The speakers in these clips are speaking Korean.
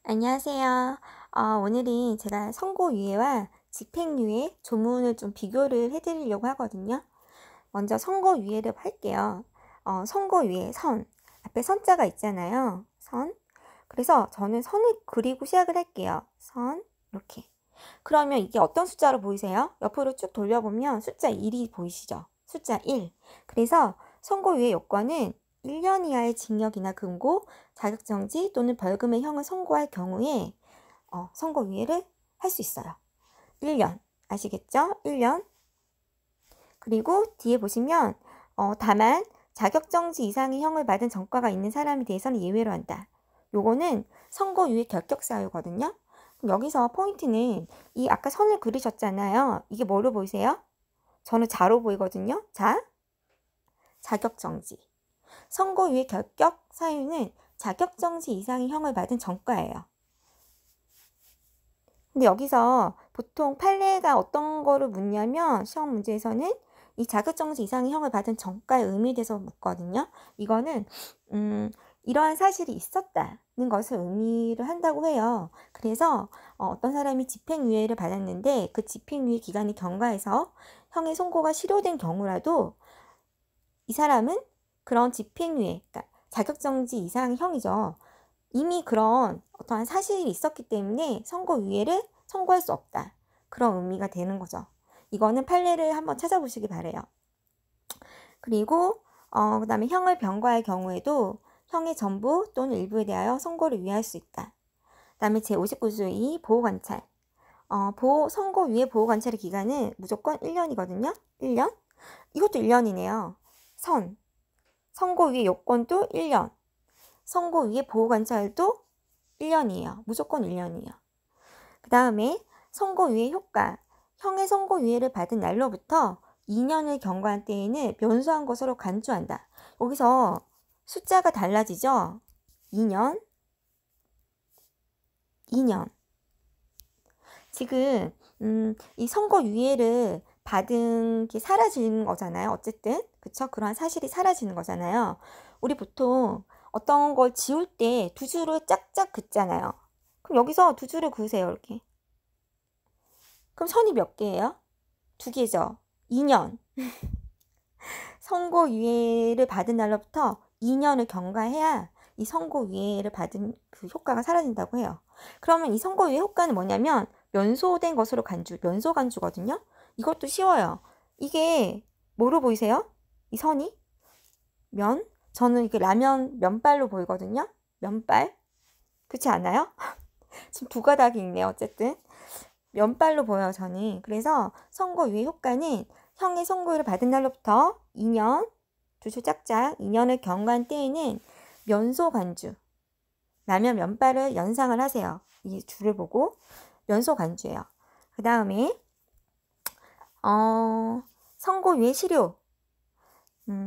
안녕하세요. 오늘은 제가 선고유예와 집행유예 조문을 좀 비교를 해드리려고 하거든요. 먼저 선고유예를 할게요. 선고유예, 선. 앞에 선자가 있잖아요. 선. 그래서 저는 선을 그리고 시작을 할게요. 선, 이렇게. 그러면 이게 어떤 숫자로 보이세요? 옆으로 쭉 돌려보면 숫자 1이 보이시죠? 숫자 1. 그래서 선고유예 요건은 1년 이하의 징역이나 금고, 자격정지 또는 벌금의 형을 선고할 경우에 선고유예를 할 수 있어요. 1년. 아시겠죠? 1년. 그리고 뒤에 보시면 다만 자격정지 이상의 형을 받은 전과가 있는 사람에 대해서는 예외로 한다. 요거는 선고유예 결격사유거든요. 여기서 포인트는 이 아까 선을 그리셨잖아요. 이게 뭐로 보이세요? 저는 자로 보이거든요. 자, 자격정지. 선고유예 결격 사유는 자격정지 이상의 형을 받은 전과예요. 근데 여기서 보통 판례가 어떤 거를 묻냐면 시험 문제에서는 이 자격정지 이상의 형을 받은 전과의 의미에 대해서 묻거든요. 이거는 이러한 사실이 있었다는 것을 의미를 한다고 해요. 그래서 어떤 사람이 집행유예를 받았는데 그 집행유예 기간이 경과해서 형의 선고가 실효된 경우라도 이 사람은 그런 집행유예, 그러니까 자격정지 이상의 형이죠. 이미 그런 어떠한 사실이 있었기 때문에 선고유예를 선고할 수 없다. 그런 의미가 되는 거죠. 이거는 판례를 한번 찾아보시기 바래요. 그리고 그 다음에 형을 병과할 경우에도 형의 전부 또는 일부에 대하여 선고를 유예할 수 있다. 그 다음에 제59조의 보호관찰. 선고유예 보호관찰의 기간은 무조건 1년이거든요. 1년. 이것도 1년이네요. 선고유예 요건도 1년. 선고유예 보호관찰도 1년이에요. 무조건 1년이에요. 그 다음에 선고유예 효과. 형의 선고유예를 받은 날로부터 2년을 경과한 때에는 면소한 것으로 간주한다. 여기서 숫자가 달라지죠? 2년. 지금 이 선고유예를 받은 게 사라지는 거잖아요. 어쨌든 그쵸? 그러한 사실이 사라지는 거잖아요. 우리 보통 어떤 걸 지울 때 두 줄을 짝짝 긋잖아요. 그럼 여기서 두 줄을 그으세요. 이렇게. 그럼 선이 몇 개예요? 2개죠. 2년. 선고유예를 받은 날로부터 2년을 경과해야 이 선고유예를 받은 그 효과가 사라진다고 해요. 그러면 이 선고유예 효과는 뭐냐면 면소된 것으로 간주, 면소간주거든요. 이것도 쉬워요. 이게 뭐로 보이세요? 이 선이? 저는 이게 라면 면발로 보이거든요. 면발. 그렇지 않아요? 지금 두 가닥이 있네요. 어쨌든 면발로 보여요. 저는. 그래서 선고유예 효과는 형의 선고유예를 받은 날로부터 2년, 두 줄 짝짝 2년을 경과한 때에는 면소간주, 라면 면발을 연상을 하세요. 이 줄을 보고 면소간주예요. 그 다음에 선고유예 실효.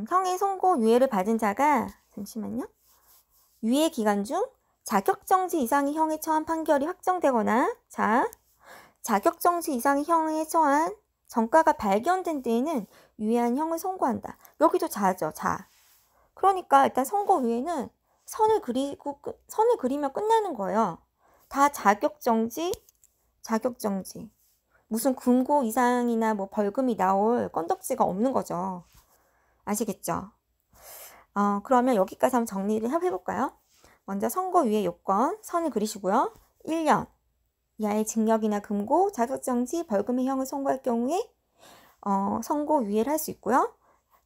형의 선고유예를 받은 자가 잠시만요. 유예 기간 중 자격정지 이상의 형에 처한 판결이 확정되거나 자격정지 이상의 형에 처한 전과가 발견된 때에는 유예한 형을 선고한다. 여기도 자죠. 자. 그러니까 일단 선고유예는 선을 그리면 끝나는 거예요. 다 자격정지. 무슨 금고 이상이나 뭐 벌금이 나올 건덕지가 없는 거죠. 아시겠죠? 그러면 여기까지 한번 정리를 해볼까요? 먼저 선고유예 요건 선을 그리시고요. 1년 이하의 징역이나 금고, 자격정지, 벌금의 형을 선고할 경우에 선고유예를 할 수 있고요.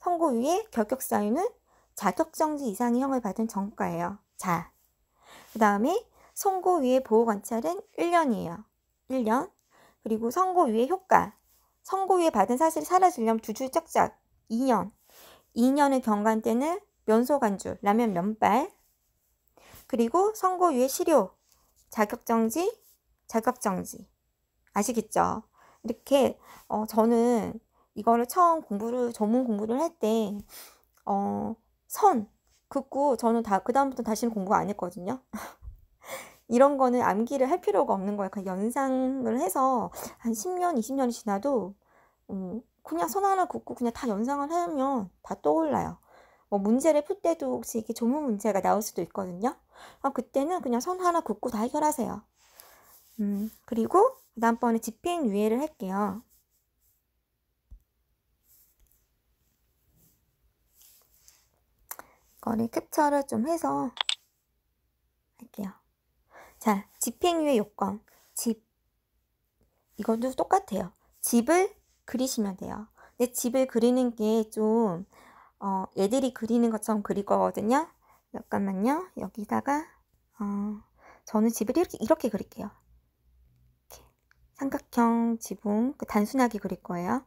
선고유예 결격사유는 자격정지 이상의 형을 받은 전과예요. 자, 그 다음에 선고유예 보호관찰은 1년이에요. 1년. 그리고 선고유예 효과. 선고유예 받은 사실이 사라지려면 두 줄 짝짝 2년. 2년을 경과한 때는 면소간주, 라면 면발. 그리고 선고유예 실효. 자격정지. 아시겠죠? 이렇게 저는 이거를 처음 전문 공부를 할 때 선 긋고 저는 그 다음부터 다시는 공부 안 했거든요. 이런 거는 암기를 할 필요가 없는 거예요. 그냥 연상을 해서 한 10년, 20년이 지나도 그냥 선 하나 긋고 그냥 다 연상을 하면 다 떠올라요. 뭐 문제를 풀 때도 혹시 이게 조문 문제가 나올 수도 있거든요. 그때는 그냥 선 하나 긋고 다 해결하세요. 그리고 다음번에 집행유예를 할게요. 이거를 캡처를 좀 해서 할게요. 자, 집행유예 요건. 이것도 똑같아요. 집을 그리시면 돼요. 근데 집을 그리는 게 좀 애들이 그리는 것처럼 그릴 거거든요. 잠깐만요. 여기다가 저는 집을 이렇게 그릴게요. 이렇게. 삼각형 지붕 단순하게 그릴 거예요.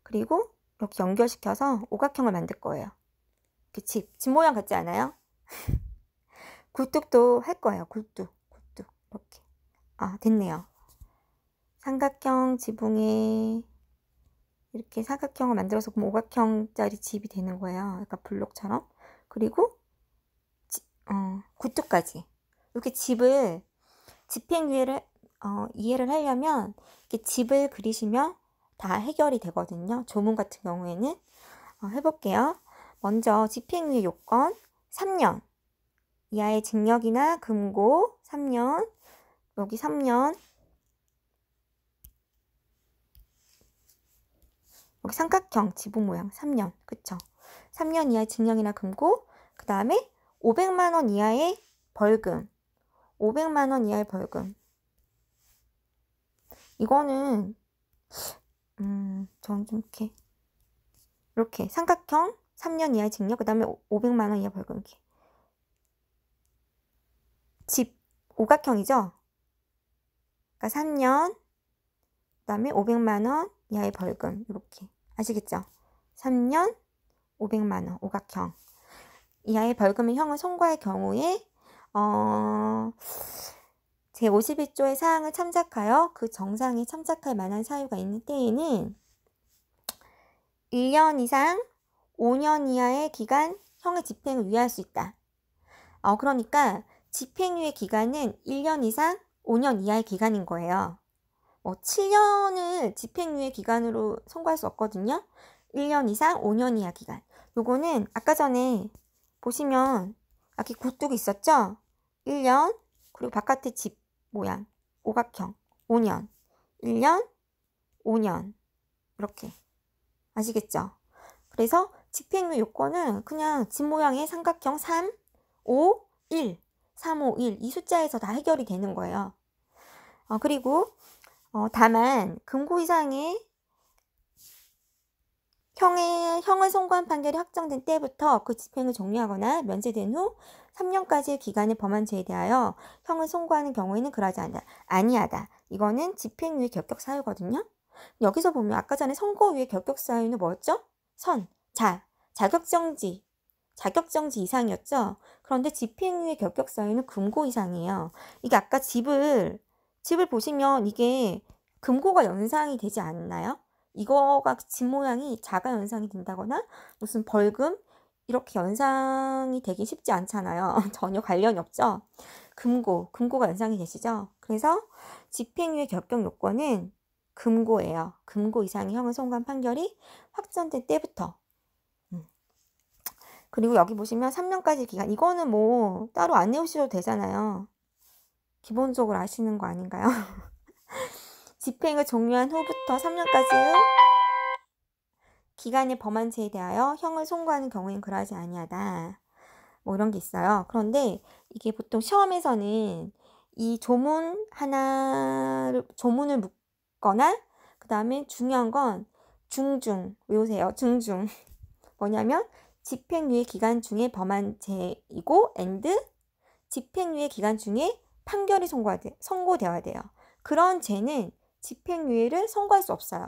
그리고 이렇게 연결시켜서 오각형을 만들 거예요. 이렇게 집 모양 같지 않아요? 굴뚝도 할 거예요. 굴뚝 이렇게. 됐네요. 삼각형 지붕에 이렇게 사각형을 만들어서 그럼 오각형짜리 집이 되는 거예요. 약간 블록처럼. 그리고 굴뚝까지. 이렇게 집을 집행유예를 이해를 하려면 이렇게 집을 그리시면 다 해결이 되거든요. 조문 같은 경우에는 해볼게요. 먼저 집행유예 요건 3년 이하의 징역이나 금고 3년 여기 3년 여기 삼각형 지붕 모양 3년 그쵸? 3년 이하의 징역이나 금고 그 다음에 500만 원 이하의 벌금 500만 원 이하의 벌금 이거는 저는 좀 이렇게 삼각형 3년 이하의 징역 그 다음에 500만 원 이하 벌금 이렇게 집 오각형이죠? 그러니까 3년 그 다음에 500만 원 이하의 벌금 이렇게 아시겠죠? 3년 500만 원 오각형 이하의 벌금의 형을 선고할 경우에 제51조의 사항을 참작하여 그 정상에 참작할 만한 사유가 있는 때에는 1년 이상 5년 이하의 기간 형의 집행을 위할 수 있다. 그러니까 집행유예 기간은 1년 이상 5년 이하의 기간인 거예요. 7년을 집행유예 기간으로 선고할 수 없거든요. 1년 이상 5년 이하 기간. 요거는 아까 전에 보시면 이렇게 굴뚝이 있었죠? 1년 그리고 바깥에 집 모양 오각형 5년 1년 5년 이렇게 아시겠죠? 그래서 집행유예 요건은 그냥 집 모양의 삼각형 3, 5, 1 3, 5, 1 이 숫자에서 다 해결이 되는 거예요. 그리고 다만 금고 이상의 형을 선고한 판결이 확정된 때부터 그 집행을 종료하거나 면제된 후 3년까지의 기간의 범한 죄에 대하여 형을 선고하는 경우에는 그러지 아니하다. 이거는 집행유예 결격 사유거든요. 여기서 보면 아까 전에 선고유예 결격 사유는 뭐였죠? 자격정지 이상이었죠. 그런데 집행유예 결격 사유는 금고 이상이에요. 이게 아까 집을 보시면 이게 금고가 연상이 되지 않나요? 이거가 집 모양이 자가 연상이 된다거나 무슨 벌금 이렇게 연상이 되기 쉽지 않잖아요. 전혀 관련이 없죠. 금고가 연상이 되시죠. 그래서 집행유예 결격 요건은 금고예요. 금고 이상의 형을 선고한 판결이 확정된 때부터. 그리고 여기 보시면 3년까지 기간 이거는 뭐 따로 안 외우셔도 되잖아요. 기본적으로 아시는 거 아닌가요? 집행을 종료한 후부터 3년까지 기간의 범한 죄에 대하여 형을 선고하는 경우에는 그러하지 아니하다. 뭐 이런 게 있어요. 그런데 이게 보통 시험에서는 이 조문을 묻거나 그 다음에 중요한 건 중중 외우세요. 중중 뭐냐면 집행유예 기간 중에 범한 죄이고 집행유예 기간 중에 판결이 선고되어야 돼요. 그런 죄는 집행유예를 선고할 수 없어요.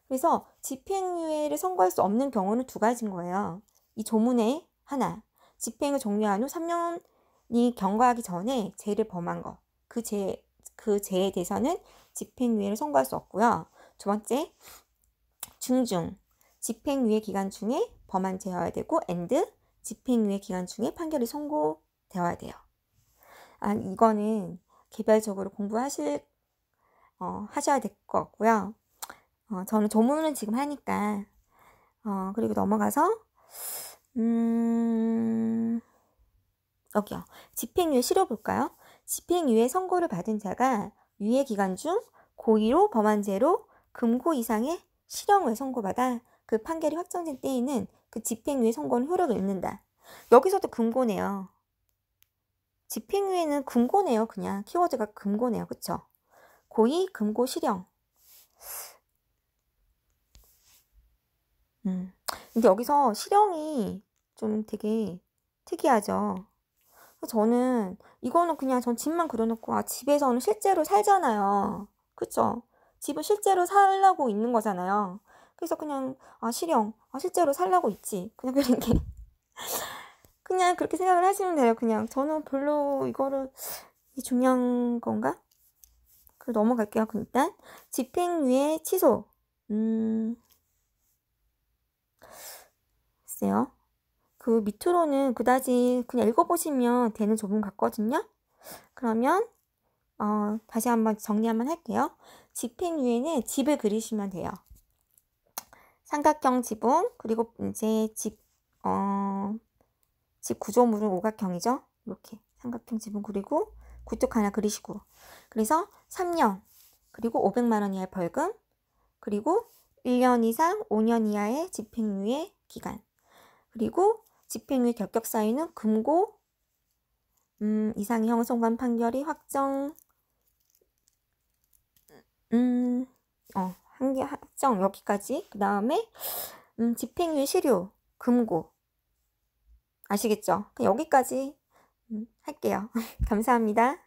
그래서 집행유예를 선고할 수 없는 경우는 두 가지인 거예요. 이 조문에 하나, 집행을 종료한 후 3년이 경과하기 전에 죄를 범한 거. 그 죄에 대해서는 집행유예를 선고할 수 없고요. 두 번째, 중중, 집행유예 기간 중에 범한 죄여야 되고 집행유예 기간 중에 판결이 선고되어야 돼요. 이거는 개별적으로 하셔야 될 것 같고요. 저는 조문은 지금 하니까 그리고 넘어가서 여기요. 집행유예 실효 볼까요? 집행유예 선고를 받은 자가 유예 기간 중 고의로 범한 죄로 금고 이상의 실형을 선고받아 그 판결이 확정된 때에는 그 집행유예 선고는 효력을 잃는다. 여기서도 금고네요. 집행유예는 금고네요. 그냥 키워드가 금고네요. 그쵸? 고의, 금고, 실형. 근데 여기서 실형이 좀 되게 특이하죠. 저는 이거는 그냥 전 집만 그려놓고 집에서는 실제로 살잖아요. 그쵸? 집을 실제로 살라고 있는 거잖아요. 그래서 그냥 실형 실제로 살라고 있지. 그냥 그렇게 그냥 그렇게 생각을 하시면 돼요. 그냥 저는 별로 이거를 중요한 건가? 그럼 넘어갈게요. 그럼 일단 집행유예 취소. 글쎄요. 그 밑으로는 그다지 그냥 읽어보시면 되는 조문 같거든요. 그러면 다시 한번 정리 한번 할게요. 집행유예는 집을 그리시면 돼요. 삼각형 지붕, 그리고 이제 집 구조물은 오각형이죠. 이렇게 삼각형 지붕 그리고 굴뚝 하나 그리시고, 그래서 3년, 그리고 500만 원 이하의 벌금, 그리고 1년 이상 5년 이하의 집행유예 기간, 그리고 집행유예 결격 사유는 금고 이상의 형성관 판결이 확정 한개 확정 여기까지. 그 다음에 집행유예 실효 금고 아시겠죠? 여기까지 할게요. 감사합니다.